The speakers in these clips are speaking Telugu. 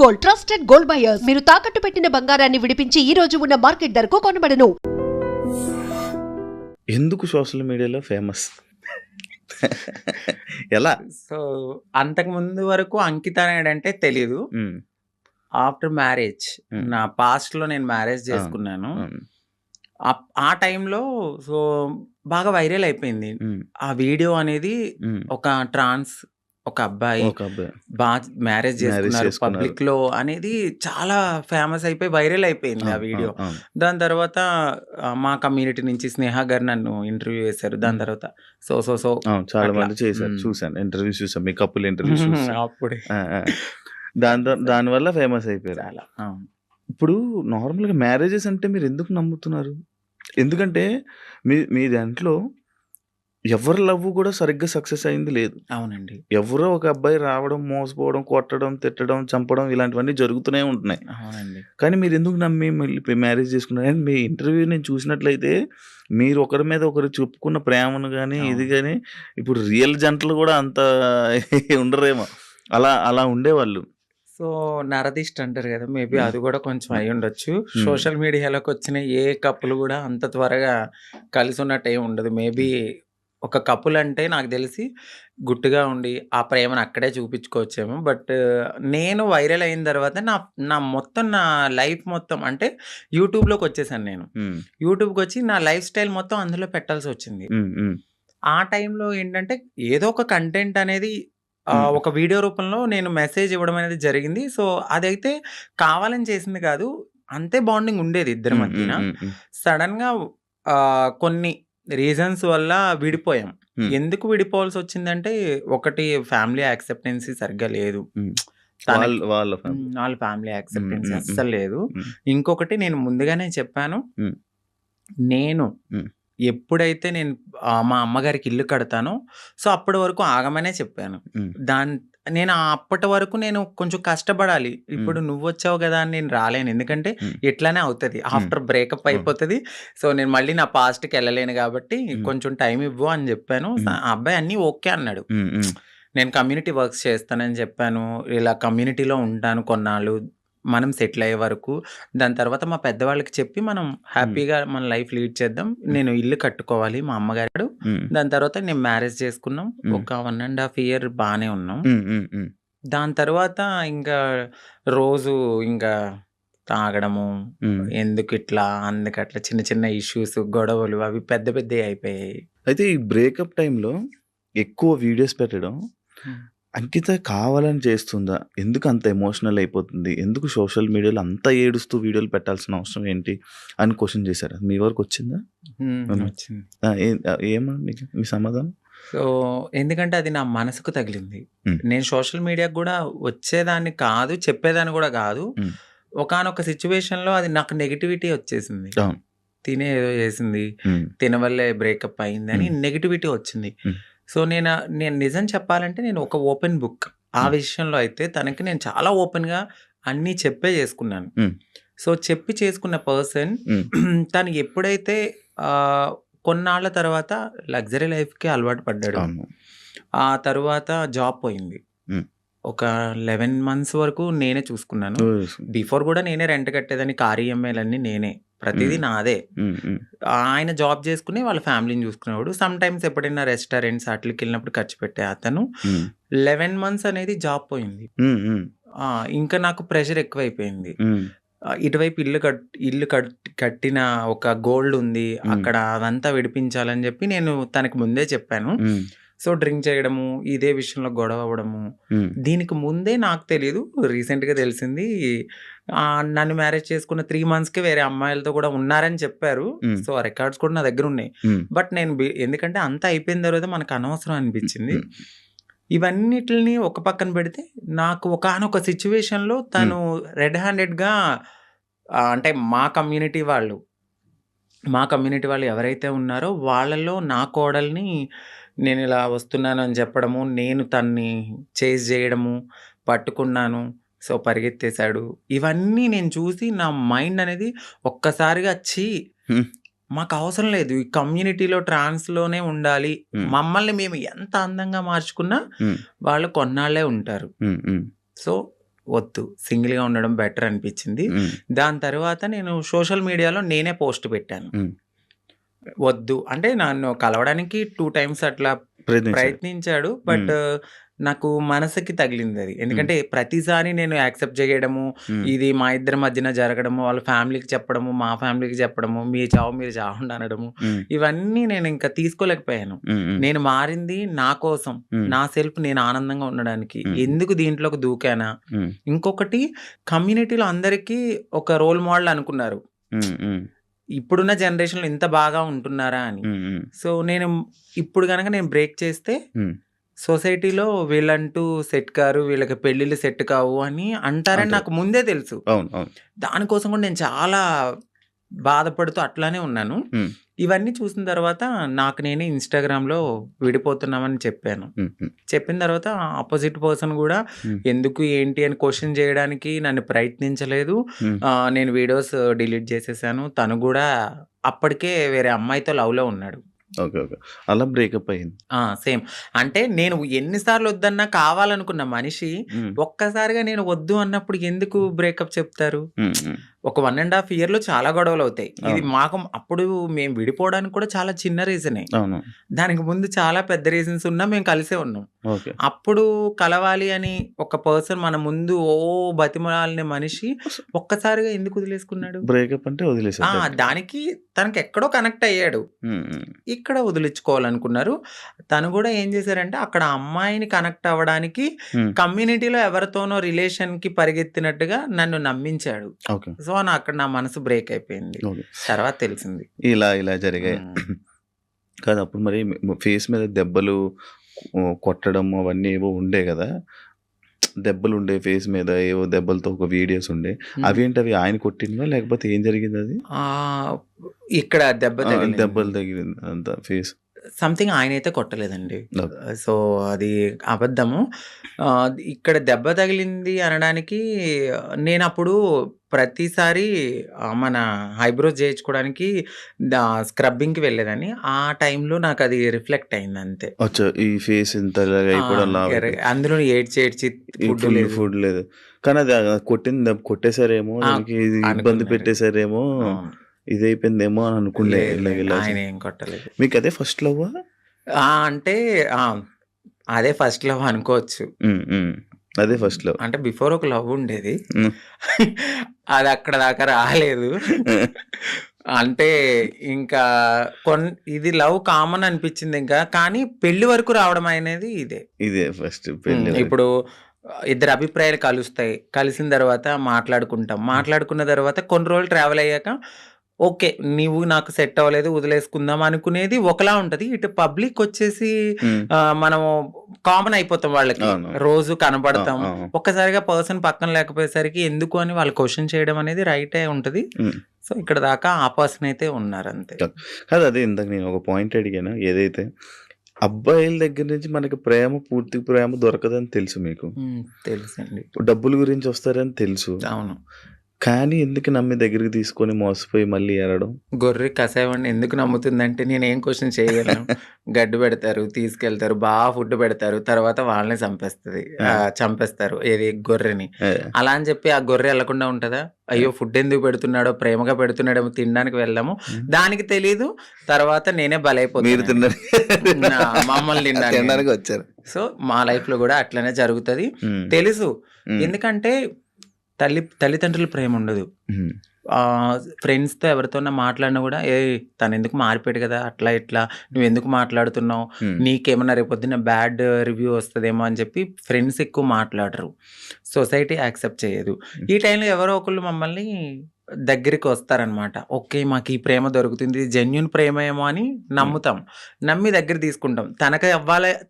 Gold, trusted gold buyers. మీరు తాకట్టు పెట్టిన బంగారాన్ని విడిపించి ఈ రోజు ఉన్న మార్కెట్ ధరకు కొనబడను. ఎందుకు సోషల్ మీడియాలో ఫేమస్? ఎలా? సో అంతకు ముందు వరకు అంకిత అనేడంటే తెలీదు. ఆఫ్టర్ మ్యారేజ్ నా పాస్ట్ లో నేను మ్యారేజ్ చేసుకున్నాను. ఆ టైంలో సో బాగా వైరల్ అయిపోయింది ఆ వీడియో అనేది. ఒక ట్రాన్స్ ఒక అబ్బాయి బాగా మ్యారేజ్ చేసుకున్నారు పబ్లిక్ లో అనేది చాలా ఫేమస్ అయిపోయి వైరల్ అయిపోయింది ఆ వీడియో. దాని తర్వాత మా కమ్యూనిటీ నుంచి స్నేహ గారు నన్ను ఇంటర్వ్యూ చేశారు. దాని తర్వాత సో సో సో చాలా మంది చేశారు, చూసాను ఇంటర్వ్యూస్, చూసాను మీ కపుల్ ఇంటర్వ్యూస్. అప్పుడే దానివల్ల ఫేమస్ అయిపోయారు. చాలా ఇప్పుడు నార్మల్గా మ్యారేజెస్ అంటే మీరు ఎందుకు నమ్ముతున్నారు? ఎందుకంటే మీ దాంట్లో ఎవరి లవ్ కూడా సరిగ్గా సక్సెస్ అయింది లేదు. అవునండి. ఎవరో ఒక అబ్బాయి రావడం, మోసపోవడం, కొట్టడం, తిట్టడం, చంపడం ఇలాంటివన్నీ జరుగుతూనే ఉంటున్నాయి. అవునండి. కానీ మీరు ఎందుకు నమ్మి మ్యారేజ్ చేసుకున్నారు? అండ్ మీ ఇంటర్వ్యూ నేను చూసినట్లయితే మీరు ఒకరి మీద ఒకరు చెప్పుకున్న ప్రేమను కానీ ఇది కానీ ఇప్పుడు రియల్ జంటలు కూడా అంత ఉండరేమో, అలా ఉండేవాళ్ళు. సో నరదిష్ట అంటారు కదా, మేబీ అది కూడా కొంచెం అయి ఉండొచ్చు. సోషల్ మీడియాలోకి వచ్చిన ఏ కప్పులు కూడా అంత త్వరగా కలిసి ఉన్నట్టు ఏమి ఉండదు. మేబీ ఒక కపుల్ అంటే నాకు తెలిసి గుట్టుగా ఉండి ఆ ప్రేమను అక్కడే చూపించుకోవచ్చేమో. బట్ నేను వైరల్ అయిన తర్వాత నా మొత్తం నా లైఫ్ మొత్తం అంటే యూట్యూబ్లోకి వచ్చేసాను. నేను యూట్యూబ్కి వచ్చి నా లైఫ్ స్టైల్ మొత్తం అందులో పెట్టాల్సి వచ్చింది. ఆ టైంలో ఏంటంటే ఏదో ఒక కంటెంట్ అనేది ఒక వీడియో రూపంలో నేను మెసేజ్ ఇవ్వడం అనేది జరిగింది. సో అదైతే కావాలని చేసింది కాదు, అంతే బాండింగ్ ఉండేది ఇద్దరి మధ్యన. సడన్గా కొన్ని రీజన్స్ వల్ల విడిపోయాం. ఎందుకు విడిపోవాల్సి వచ్చిందంటే ఒకటి ఫ్యామిలీ యాక్సెప్టెన్సీ సరిగ్గా లేదు, వాళ్ళ ఫ్యామిలీ యాక్సెప్టెన్సీ అస్సలు లేదు. ఇంకొకటి నేను ముందుగానే చెప్పాను, నేను ఎప్పుడైతే నేను మా అమ్మగారికి ఇల్లు కడతానో సో అప్పటి వరకు ఆగమనే చెప్పాను. నేను అప్పటి వరకు నేను కొంచెం కష్టపడాలి. ఇప్పుడు నువ్వు వచ్చావు కదా అని నేను రాలేను, ఎందుకంటే ఎట్లానే అవుతుంది, ఆఫ్టర్ బ్రేకప్ అయిపోతుంది. సో నేను మళ్ళీ నా పాస్ట్కి వెళ్ళలేను కాబట్టి కొంచెం టైం ఇవ్వు అని చెప్పాను. ఆ అబ్బాయి అన్నీ ఓకే అన్నాడు. నేను కమ్యూనిటీ వర్క్స్ చేస్తానని చెప్పాను, ఇలా కమ్యూనిటీలో ఉంటాను కొన్నాళ్ళు, మనం సెటిల్ అయ్యే వరకు. దాని తర్వాత మా పెద్దవాళ్ళకి చెప్పి మనం హ్యాపీగా మన లైఫ్ లీడ్ చేద్దాం, నేను ఇల్లు కట్టుకోవాలి మా అమ్మగారు. దాని తర్వాత నేను మ్యారేజ్ చేసుకున్నాం. ఒక 1.5 year బాగానే ఉన్నాం. దాని తర్వాత ఇంకా రోజు ఇంకా తాగడము, ఎందుకు ఇట్లా అందుకట్లా చిన్న చిన్న ఇష్యూస్, గొడవలు అవి పెద్ద పెద్ద అయిపోయాయి. అయితే ఈ బ్రేకప్ టైంలో ఎక్కువ వీడియోస్ పెట్టడం అంకిత కావాలని చేస్తుందా? ఎందుకు అంత ఎమోషనల్ అయిపోతుంది? ఎందుకు సోషల్ మీడియాలో అంత ఏడుస్తూ వీడియోలు పెట్టాల్సిన అవసరం ఏంటి అని క్వశ్చన్ చేశారు. మీ వరకు వచ్చిందా? ఏమన్నా మీ సమాధానం? సో ఎందుకంటే అది నా మనసుకు తగిలింది. నేను సోషల్ మీడియాకు కూడా వచ్చేదాన్ని కాదు, చెప్పేదాన్ని కూడా కాదు. ఒకానొక సిచ్యువేషన్లో అది నాకు నెగిటివిటీ వచ్చేసింది. తినే ఏదో చేసింది, తిన వల్లే బ్రేకప్ అయింది అని నెగిటివిటీ వచ్చింది. సో నేను నిజం చెప్పాలంటే నేను ఒక ఓపెన్ బుక్ ఆ విషయంలో. అయితే తనకి నేను చాలా ఓపెన్గా అన్నీ చెప్పే చేసుకున్నాను. సో చెప్పి చేసుకున్న పర్సన్ తను ఎప్పుడైతే కొన్నాళ్ళ తర్వాత లగ్జరీ లైఫ్కి అలవాటు పడ్డాడు, ఆ తర్వాత జాబ్ పోయింది. ఒక 11 months వరకు నేనే చూసుకున్నాను. బిఫోర్ కూడా నేనే రెంట్ కట్టేదాన్ని, కార్ ఈఎంఐలన్నీ నేనే, ప్రతిదీ నాదే. ఆయన జాబ్ చేసుకుని వాళ్ళ ఫ్యామిలీని చూసుకునేవాడు. సమ్ టైమ్స్ ఎప్పుడైనా రెస్టారెంట్స్ అట్లకి వెళ్ళినప్పుడు ఖర్చు పెట్టే అతను. 11 months అనేది జాబ్ పోయింది. ఇంకా నాకు ప్రెషర్ ఎక్కువైపోయింది. ఇటువైపు ఇల్లు కట్టిన ఒక గోల్డ్ ఉంది అక్కడ, అదంతా విడిపించాలని చెప్పి నేను తనకు ముందే చెప్పాను. సో డ్రింక్ చేయడము, ఇదే విషయంలో గొడవ అవ్వడము. దీనికి ముందే నాకు తెలియదు, రీసెంట్గా తెలిసింది. నన్ను మ్యారేజ్ చేసుకున్న 3 monthsకే వేరే అమ్మాయిలతో కూడా ఉన్నారని చెప్పారు. సో ఆ రికార్డ్స్ కూడా నా దగ్గర ఉన్నాయి. బట్ నేను ఎందుకంటే అంతా అయిపోయిన తర్వాత మనకు అనవసరం అనిపించింది. ఇవన్నిటిని ఒక పక్కన పెడితే నాకు ఒకానొక సిచ్యువేషన్లో తను రెడ్ హ్యాండెడ్గా అంటే మా కమ్యూనిటీ వాళ్ళు ఎవరైతే ఉన్నారో వాళ్ళలో నా కోడల్ని నేను ఇలా వస్తున్నాను అని చెప్పడము, నేను తన్ని చేజ్ చేయడము, పట్టుకున్నాను, సో పరిగెత్తేశాడు. ఇవన్నీ నేను చూసి నా మైండ్ అనేది ఒక్కసారిగా మాకు అవసరం లేదు, ఈ కమ్యూనిటీలో ట్రాన్స్లోనే ఉండాలి, మమ్మల్ని మేము ఎంత అందంగా మార్చుకున్నా వాళ్ళు కొన్నాళ్ళే ఉంటారు. సో వద్దు, సింగిల్గా ఉండడం బెటర్ అనిపించింది. దాని తర్వాత నేను సోషల్ మీడియాలో నేనే పోస్ట్ పెట్టాను. వద్దు అంటే నన్ను కలవడానికి 2 times అట్లా ప్రయత్నించాడు. బట్ నాకు మనసుకి తగిలింది అది. ఎందుకంటే ప్రతిసారి నేను యాక్సెప్ట్ చేయడము, ఇది మా ఇద్దరి మధ్యన జరగడము, వాళ్ళ ఫ్యామిలీకి చెప్పడము, మా ఫ్యామిలీకి చెప్పడము, మీ చావు మీరు చావండి అనడము, ఇవన్నీ నేను ఇంకా తీసుకోలేకపోయాను. నేను మారింది నా కోసం, నా సెల్ఫ్ నేను ఆనందంగా ఉండడానికి. ఎందుకు దీంట్లోకి దూకానా? ఇంకొకటి, కమ్యూనిటీలో అందరికీ ఒక రోల్ మోడల్ అనుకున్నారు, ఇప్పుడున్న జనరేషన్లో ఇంత బాగా ఉంటున్నారా అని. సో నేను ఇప్పుడు కనుక నేను బ్రేక్ చేస్తే సొసైటీలో వీళ్ళంటూ సెట్ కారు, వీళ్ళకి పెళ్ళిళ్ళు సెట్ కావు అని అంటారని నాకు ముందే తెలుసు. దానికోసం కూడా నేను చాలా బాధపడుతూ అట్లానే ఉన్నాను. ఇవన్నీ చూసిన తర్వాత నాకు నేనే ఇన్స్టాగ్రామ్లో విడిపోతున్నామని చెప్పాను. చెప్పిన తర్వాత ఆపోజిట్ పర్సన్ కూడా ఎందుకు ఏంటి అని క్వశ్చన్ చేయడానికి నన్ను ప్రయత్నించలేదు. నేను వీడియోస్ డిలీట్ చేసేసాను. తను కూడా అప్పటికే వేరే అమ్మాయితో లవ్లో ఉన్నాడు. ఓకే. ఓకే. అలా బ్రేకప్ అయింది. సేమ్. అంటే నేను ఎన్నిసార్లు వద్దన్నా కావాలనుకున్న మనిషి ఒక్కసారిగా నేను వద్దు అన్నప్పుడు ఎందుకు బ్రేకప్ చెప్తారు? ఒక 1.5 yearలో చాలా గొడవలు అవుతాయి. ఇది మాకు అప్పుడు మేము విడిపోవడానికి కూడా చాలా చిన్న రీజనే. దానికి ముందు చాలా పెద్ద రీజన్స్ ఉన్నా మేము కలిసే ఉన్నాం. అప్పుడు కలవాలి అని ఒక పర్సన్ మన ముందు బతిమలాలిన మనిషి ఒక్కసారిగా ఎందుకు వదిలేసుకున్నాడు? బ్రేకప్ అంటే వదిలేసాడు. దానికి తనకి ఎక్కడో కనెక్ట్ అయ్యాడు, ఇక్కడ వదిలించుకోవాలనుకున్నారు. తను కూడా ఏం చేశారంటే అక్కడ అమ్మాయిని కనెక్ట్ అవ్వడానికి కమ్యూనిటీలో ఎవరితోనో రిలేషన్ కి పరిగెత్తినట్టుగా నన్ను నమ్మించాడు. సో అక్కడ నా మనసు బ్రేక్ అయిపోయింది. తర్వాత తెలిసింది ఇలా జరిగాయి కాదు. అప్పుడు మరి ఫేస్ మీద దెబ్బలు కొట్టడం అవన్నీ ఏవో ఉండే కదా, దెబ్బలు ఉండే ఫేస్ మీద, ఏవో దెబ్బలతో ఒక వీడియోస్ ఉండే, అవేంటి? అవి ఆయన కొట్టిందా లేకపోతే ఏం జరిగింది? అది ఇక్కడ దెబ్బలు తగిలింది అంత ఫేస్ సంథింగ్. ఆయన అయితే కొట్టలేదండి. సో అది అబద్ధము. ఇక్కడ దెబ్బ తగిలింది అనడానికి నేను అప్పుడు ప్రతిసారి మన ఐబ్రోస్ చేయించుకోవడానికి స్క్రబ్బింగ్కి వెళ్ళేదని. ఆ టైంలో నాకు అది రిఫ్లెక్ట్ అయింది అంతే. ఈ ఫేస్ ఇంత అందులో ఏడ్చి ఫుడ్ లేదు కానీ అది కొట్టింది, కొట్టేశారేమో, ఇబ్బంది పెట్టేశారేమో, ఇది అయిపోయిందేమో అని అనుకుండే. ఆయన ఏం కొట్టలేదు. మీకు అదే ఫస్ట్ లవ్? అంటే అదే ఫస్ట్ లవ్ అనుకోవచ్చు. అదే ఫస్ట్ లవ్. అంటే బిఫోర్ ఒక లవ్ ఉండేది, అది అక్కడ దాకా రాలేదు. అంటే ఇంకా ఇది లవ్ కామన్ అనిపించింది ఇంకా. కానీ పెళ్లి వరకు రావడం అనేది ఇదే ఫస్ట్ పెళ్లి. ఇప్పుడు ఇద్దరు అభిప్రాయాలు కలుస్తాయి, కలిసిన తర్వాత మాట్లాడుకున్న తర్వాత కొన్ని రోజులు ట్రావెల్ అయ్యాక ఓకే నీవు నాకు సెట్ అవ్వలేదు వదిలేసుకుందాం అనుకునేది ఒకలా ఉంటది. ఇటు పబ్లిక్ వచ్చేసి మనము కామన్ అయిపోతాం, వాళ్ళకి రోజు కనబడతాం. ఒక్కసారిగా పర్సన్ పక్కన లేకపోయేసరికి ఎందుకు అని వాళ్ళు క్వశ్చన్ చేయడం అనేది రైటే ఉంటది. సో ఇక్కడ దాకా ఆ పర్సన్ అయితే ఉన్నారు అంతే. కాదు అదే ఇందాక నేను ఒక పాయింట్ అడిగాను, ఏదైతే అబ్బాయిల దగ్గర నుంచి మనకి పూర్తి ప్రేమ దొరకదని తెలుసు, మీకు తెలుసండి. డబ్బుల గురించి వస్తారని తెలుసు. అవును. కానీ ఎందుకు నమ్మి దగ్గరికి తీసుకొని మోసపోయి మళ్ళీ ఏరడం? గొర్రె కసాయవాడిని ఎందుకు నమ్ముతుందంటే నేను ఏం క్వశ్చన్ చేయగలను. గడ్డు పెడతారు, తీసుకెళ్తారు, బాగా ఫుడ్ పెడతారు, తర్వాత వాళ్ళని చంపేస్తారు ఏది గొర్రెని. అలా అని చెప్పి ఆ గొర్రె వెళ్లకుండా ఉంటుందా? అయ్యో ఫుడ్ ఎందుకు పెడుతున్నాడో, ప్రేమగా పెడుతున్నాడో, తినడానికి వెళ్దాము, దానికి తెలీదు. తర్వాత నేనే బలైపోతాను, మమ్మల్ని తినడానికి వచ్చారు. సో మా లైఫ్ లో కూడా అట్లనే జరుగుతుంది తెలుసు. ఎందుకంటే తల్లిదండ్రుల ప్రేమ ఉండదు. ఫ్రెండ్స్తో ఎవరితోన్నా మాట్లాడినా కూడా తను ఎందుకు మారిపోయాడు కదా, అట్లా ఇట్లా నువ్వు ఎందుకు మాట్లాడుతున్నావు, నీకేమన్నా రేపొద్దున బ్యాడ్ రివ్యూ వస్తుందేమో అని చెప్పి ఫ్రెండ్స్ ఎక్కువ మాట్లాడరు, సొసైటీ యాక్సెప్ట్ చేయదు. ఈ టైంలో ఎవరో ఒకళ్ళు మమ్మల్ని దగ్గరికి వస్తారనమాట. ఓకే మాకు ఈ ప్రేమ దొరుకుతుంది, జెన్యున్ ప్రేమ ఏమో అని నమ్ముతాం, నమ్మి దగ్గర తీసుకుంటాం.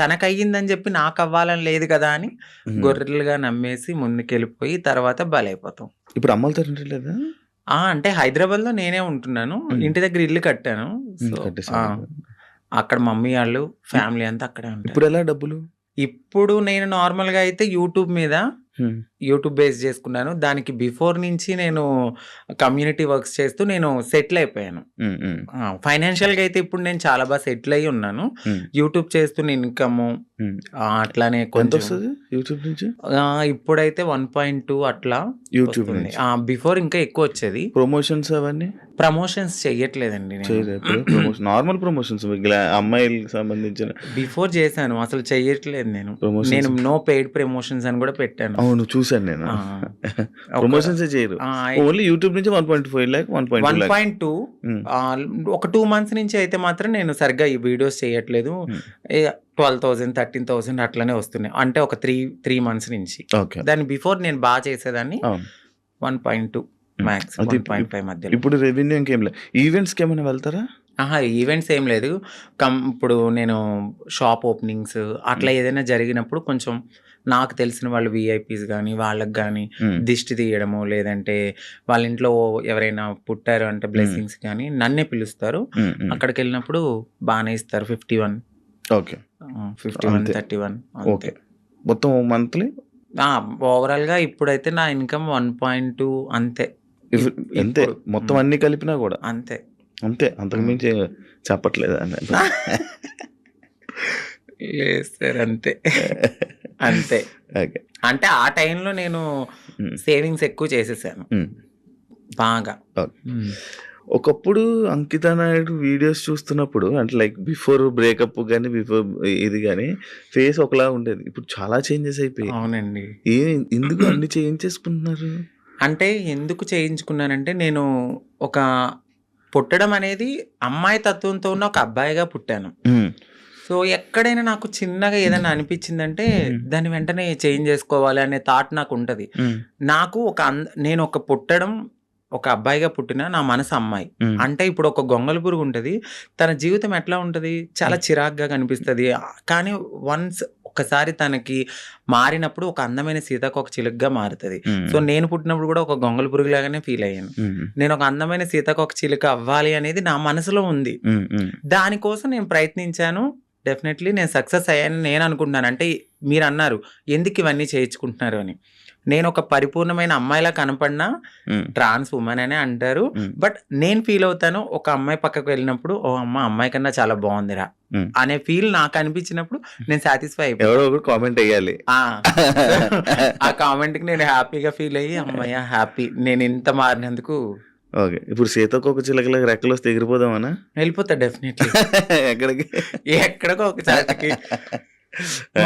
తనకు అయ్యిందని చెప్పి నాకు అవ్వాలని లేదు కదా అని గొర్రెలుగా నమ్మేసి ముందుకెళ్ళిపోయి తర్వాత బలైపోతాం. ఇప్పుడు అమ్మలతో లేదా? అంటే హైదరాబాద్ లో నేనే ఉంటున్నాను, ఇంటి దగ్గర ఇల్లు కట్టాను. అక్కడ మమ్మీ వాళ్ళు ఫ్యామిలీ అంతా అక్కడే ఉంటారు. ఇప్పుడు ఎలా డబ్బులు? ఇప్పుడు నేను నార్మల్ గా అయితే యూట్యూబ్ బేస్ చేసుకున్నాను. దానికి బిఫోర్ నుంచి నేను కమ్యూనిటీ వర్క్స్ చేస్తూ నేను సెటిల్ అయిపోయాను. ఫైనాన్షియల్ గా అయితే ఇప్పుడు నేను చాలా బాగా సెటిల్ అయ్యి ఉన్నాను. యూట్యూబ్ చేస్తున్న ఇన్కమ్ అట్లానే ఎంత కొంచెం వస్తుంది యూట్యూబ్ నుంచి? ఇప్పుడైతే 1.2 అట్లా యూట్యూబ్ వస్తుంది. నుంచి బిఫోర్ ఇంకా ఎక్కువ వచ్చేది. ప్రమోషన్స్ అవన్నీ ప్రమోషన్స్ చెయ్యట్లేదండి నేను. చేయలేదు ఇప్పుడు. ప్రమోషన్ నార్మల్ ప్రమోషన్స్ అమ్మాయిలకు సంబంధించిన బిఫోర్ చేశాను, అసలు చెయ్యట్లేదు నేను. ప్రమోషన్స్. నేను నో పెయిడ్ ప్రమోషన్స్ అని కూడా పెట్టాను. అవును చూసాను నేను. ఆ, ప్రమోషన్స్ చేయరు, ఆ, ఓన్లీ యూట్యూబ్ నుంచి 1.5 lakh 1.2 lakh. 1.2 ఒక 2 months నుంచి అయితే మాత్రం నేను సరిగ్గా ఈ వీడియోస్ చేయట్లేదు. 12,000 13,000 అట్లనే వస్తున్నాయి, అంటే ఒక 3 months నుంచి. ఓకే, దాని బిఫోర్ నేను బాగా చేసేదాన్ని. అవును. 1.2 మ్యాక్స్, అది 1.5 మధ్యలో. ఇప్పుడు రెవెన్యూ ఇంకేం లేదు. ఈవెంట్స్కి ఏమైనా వెళ్తారా? ఈవెంట్స్ ఏం లేదు. ఇప్పుడు నేను షాప్ ఓపెనింగ్స్ అట్లా ఏదైనా జరిగినప్పుడు కొంచెం నాకు తెలిసిన వాళ్ళు విఐపీస్ కానీ వాళ్ళకి కానీ దిష్టి తీయడము, లేదంటే వాళ్ళ ఇంట్లో ఎవరైనా పుట్టారు అంటే బ్లెస్సింగ్స్ కానీ నన్నే పిలుస్తారు. అక్కడికి వెళ్ళినప్పుడు బాగానే ఇస్తారు. 51, ఓకే, 51, అంతే. 31. ఓకే, మొత్తం మంత్లీ ఓవరాల్ గా ఇప్పుడైతే నా ఇన్కమ్ 1.2 అంతే. అంతే ఇప్పుడు, మొత్తం అన్ని కలిపినా కూడా అంతే. అంతే, అంతకు మించి చెప్పట్లేదు లేదు సార్, అంతే అంతే. ఓకే, అంటే ఆ టైంలో నేను సేవింగ్స్ ఎక్కువ చేసేసాను బాగా. ఒకప్పుడు అంకిత నాయుడు వీడియోస్ చూస్తున్నప్పుడు అంటే లైక్ బిఫోర్ బ్రేకప్ కానీ బిఫోర్ ఇది కానీ ఫేస్ ఒకలా ఉండేది. ఇప్పుడు చాలా చేంజెస్ అయిపోయాయి. అవునండి. ఎందుకు అన్ని చేంజ్ చేసుకుంటున్నారు? అంటే ఎందుకు చేయించుకున్నానంటే, నేను ఒక పుట్టడం అనేది అమ్మాయి తత్వంతో ఉన్న ఒక అబ్బాయిగా పుట్టాను. సో ఎక్కడైనా నాకు చిన్నగా ఏదైనా అనిపించిందంటే దాన్ని వెంటనే చేంజ్ చేసుకోవాలి అనే థాట్ నాకు ఉంటది. నాకు నేను ఒక పుట్టడం ఒక అబ్బాయిగా పుట్టిన నా మనసు అమ్మాయి. అంటే ఇప్పుడు ఒక గొంగళి పురుగు ఉంటుంది, తన జీవితం ఎట్లా ఉంటుంది, చాలా చిరాగ్గా కనిపిస్తుంది. కానీ వన్స్ ఒక్కసారి తనకి మారినప్పుడు ఒక అందమైన సీతాకోక చిలుకగా మారుతుంది. సో నేను పుట్టినప్పుడు కూడా ఒక గొంగళి పురుగు లాగానే ఫీల్ అయ్యాను. నేను ఒక అందమైన సీతాకోక చిలుక అవ్వాలి అనేది నా మనసులో ఉంది. దానికోసం నేను ప్రయత్నించాను. డెఫినెట్లీ నేను సక్సెస్ అయ్యాను నేను అనుకుంటున్నాను. అంటే మీరు అన్నారు ఎందుకు ఇవన్నీ చేయించుకుంటున్నారు అని. నేను ఒక పరిపూర్ణమైన అమ్మాయిలా కనపడినా ట్రాన్స్ ఉమెన్ అనే అంటారు. బట్ నేను ఫీల్ అవుతాను, ఒక అమ్మాయి పక్కకు వెళ్ళినప్పుడు ఓ అమ్మాయి కన్నా చాలా బాగుందిరా అనే ఫీల్ నాకు అనిపించినప్పుడు నేను సాటిస్ఫై అయిపోయాను. ఎవరో ఒకరు కామెంట్ అయ్యాలి. ఆ కామెంట్ కి నేను హ్యాపీగా ఫీల్ అయ్యి అమ్మయ్య హ్యాపీ నేను ఇంత మారినందుకు. ఓకే, ఇప్పుడు సీతాకోక చిలకలకు రెక్కలు వస్తే ఎగిరిపోదామనా? వెళ్ళిపోతా డెఫినెట్లీ. ఎక్కడికి? ఎక్కడికో ఒక చోటకి,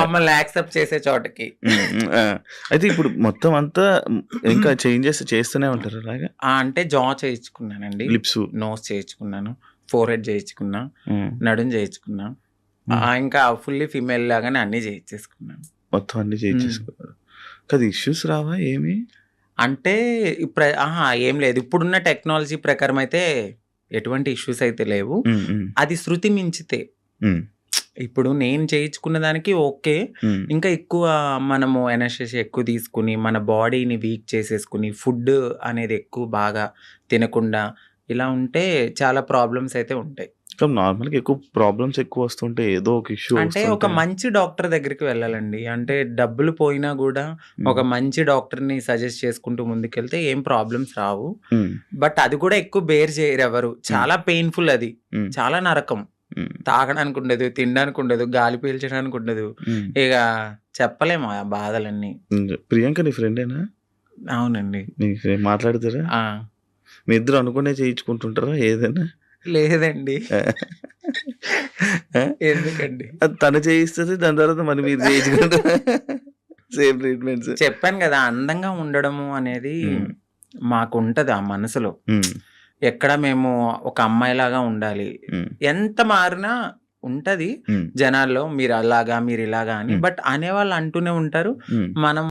మమ్మల్ని యాక్సెప్ట్ చేసే చోటకి. అయితే ఇప్పుడు మొత్తం అంతా ఇంకా చేంజెస్ చేస్తూనే ఉంటారు అలాగా? అంటే జా చేయించుకున్నానండి, లిప్స్, నోస్ చేయించుకున్నాను, ఫోర్ హెడ్ చేయించుకున్నా, నడుం చేయించుకున్నా, ఇంకా ఫుల్లీ ఫీమేల్ లాగానే అన్ని చేయించేసుకున్నాను. మొత్తం అన్ని చేయించేసుకున్నారు కదా. ఇష్యూస్ రావా ఏమి? అంటే ఇప్పుడు ఏం లేదు. ఇప్పుడున్న టెక్నాలజీ ప్రకారం అయితే ఎటువంటి ఇష్యూస్ అయితే లేవు. అది శృతి మించితే ఇప్పుడు నేను చేయించుకున్న దానికి ఓకే, ఇంకా ఎక్కువ మనము ఎనర్జీ ఎక్కువ తీసుకుని మన బాడీని వీక్ చేసేసుకుని ఫుడ్ అనేది ఎక్కువ బాగా తినకుండా ఇలా ఉంటే చాలా ప్రాబ్లమ్స్ అయితే ఉంటాయి. నార్మల్గా ఎక్కువ ప్రాబ్లమ్స్ ఎక్కువ వస్తుంటే ఏదో ఒక ఇష్యూ. అంటే ఒక మంచి డాక్టర్ దగ్గరికి వెళ్ళాలండి. అంటే డబ్బులు పోయినా కూడా ఒక మంచి డాక్టర్ని సజెస్ట్ చేసుకుంటూ ముందుకెళ్తే ఏం ప్రాబ్లమ్స్ రావు. బట్ అది కూడా ఎక్కువ బేర్ చేయరు ఎవరు. చాలా పెయిన్ఫుల్, అది చాలా నరకం. తాగడానికి ఉండదు, తినడానికి ఉండదు, గాలి పీల్చడానికి ఉండదు. ఇక చెప్పలేము ఆ బాధలన్నీ. ప్రియాంక నీ ఫ్రెండేనా? అవునండి. మాట్లాడతారా? మీ ఇద్దరు అనుకునే చేయించుకుంటుంటారా ఏదైనా? లేదండి. ఎందుకండి? తను చేయిస్తుంది, దాని తర్వాత మరి మీరు చేయించుకుంటారా? Same treatments. చెప్పాను కదా, అందంగా ఉండడము అనేది మాకు ఉంటది ఆ మనసులో. ఎక్కడ మేము ఒక అమ్మాయిలాగా ఉండాలి, ఎంత మారినా ఉంటది జనాల్లో మీరు అలాగా మీరు ఇలాగా అని. బట్ అనేవాళ్ళు అంటూనే ఉంటారు. మనం